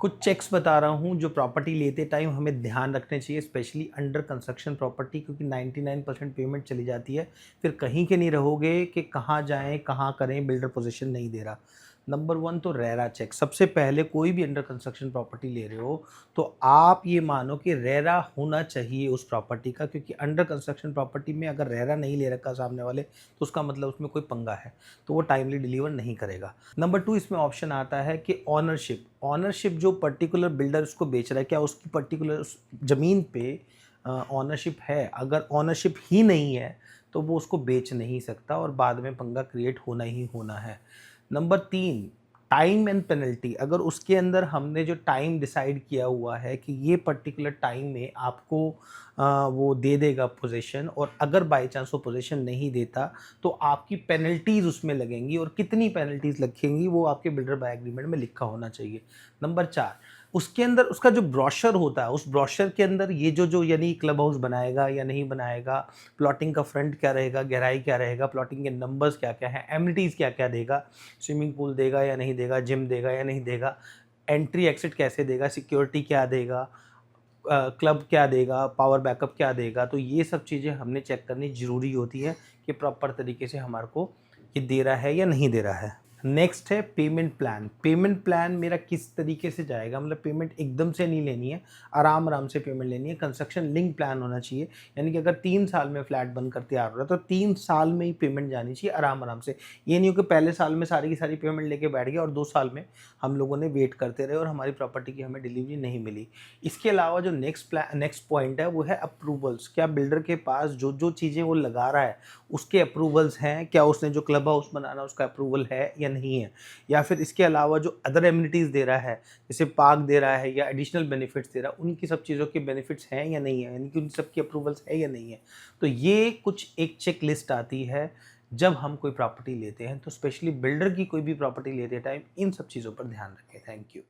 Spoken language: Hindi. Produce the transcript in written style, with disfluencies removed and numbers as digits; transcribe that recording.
कुछ चेक्स बता रहा हूँ जो प्रॉपर्टी लेते टाइम हमें ध्यान रखने चाहिए, स्पेशली अंडर कंस्ट्रक्शन प्रॉपर्टी, क्योंकि 99% पेमेंट चली जाती है। फिर कहीं के नहीं रहोगे कि कहाँ जाएं कहाँ करें, बिल्डर पोजीशन नहीं दे रहा। नंबर वन तो रेरा चेक। सबसे पहले कोई भी अंडर कंस्ट्रक्शन प्रॉपर्टी ले रहे हो तो आप ये मानो कि रेरा होना चाहिए उस प्रॉपर्टी का, क्योंकि अंडर कंस्ट्रक्शन प्रॉपर्टी में अगर रेरा नहीं ले रखा सामने वाले तो उसका मतलब उसमें कोई पंगा है, तो वो टाइमली डिलीवर नहीं करेगा। नंबर टू, इसमें ऑप्शन आता है कि ऑनरशिप। ऑनरशिप जो पर्टिकुलर बिल्डर उसको बेच रहा है, क्या उसकी पर्टिकुलर ज़मीन पे ऑनरशिप है? अगर ऑनरशिप ही नहीं है तो वो उसको बेच नहीं सकता और बाद में पंगा क्रिएट होना ही होना है। नंबर तीन, टाइम एंड पेनल्टी। अगर उसके अंदर हमने जो टाइम डिसाइड किया हुआ है कि ये पर्टिकुलर टाइम में आपको वो दे देगा पोजीशन, और अगर बाय चांस वो पोजीशन नहीं देता तो आपकी पेनल्टीज़ उसमें लगेंगी, और कितनी पेनल्टीज़ लगेंगी वो आपके बिल्डर बाय एग्रीमेंट में लिखा होना चाहिए। नंबर चार, उसके अंदर उसका जो ब्रोशर होता है, उस ब्रोशर के अंदर ये जो यानी क्लब हाउस बनाएगा या नहीं बनाएगा, प्लॉटिंग का फ्रंट क्या रहेगा, गहराई क्या रहेगा, प्लॉटिंग के नंबर्स क्या क्या हैं, एमिनिटीज़ क्या क्या देगा, स्विमिंग पूल देगा या नहीं देगा, जिम देगा या नहीं देगा, एंट्री एक्सिट कैसे देगा, सिक्योरिटी क्या देगा, क्लब क्या देगा, पावर बैकअप क्या देगा। तो ये सब चीज़ें हमने चेक करनी ज़रूरी होती है कि प्रॉपर तरीके से हमारे को ये दे रहा है या नहीं दे रहा है। नेक्स्ट है पेमेंट प्लान। पेमेंट प्लान मेरा किस तरीके से जाएगा, मतलब पेमेंट एकदम से नहीं लेनी है, आराम आराम से पेमेंट लेनी है। कंस्ट्रक्शन लिंक प्लान होना चाहिए, यानी कि अगर 3 साल में फ्लैट बनकर तैयार हो रहा है तो 3 साल में ही पेमेंट जानी चाहिए आराम आराम से। ये नहीं हो कि पहले साल में सारी की सारी पेमेंट लेके बैठ गया और 2 साल में हम लोगों ने वेट करते रहे और हमारी प्रॉपर्टी की हमें डिलीवरी नहीं मिली। इसके अलावा जो नेक्स्ट पॉइंट है वो है अप्रूवल्स। क्या बिल्डर के पास जो जो चीज़ें वो लगा रहा है उसके अप्रूवल्स हैं? क्या उसने जो क्लब हाउस बनाना उसका अप्रूवल है या नहीं है? या फिर इसके अलावा जो अदर एमिनिटीज़ दे रहा है, जैसे पार्क दे रहा है या एडिशनल बेनिफिट्स दे रहा है, उनकी सब चीज़ों के बेनिफिट्स हैं या नहीं है, यानी कि उन सब की अप्रूवल्स है या नहीं है। तो ये कुछ एक चेक लिस्ट आती है जब हम कोई प्रॉपर्टी लेते हैं, तो स्पेशली बिल्डर की कोई भी प्रॉपर्टी लेते टाइम इन सब चीज़ों पर ध्यान रखें। Thank you.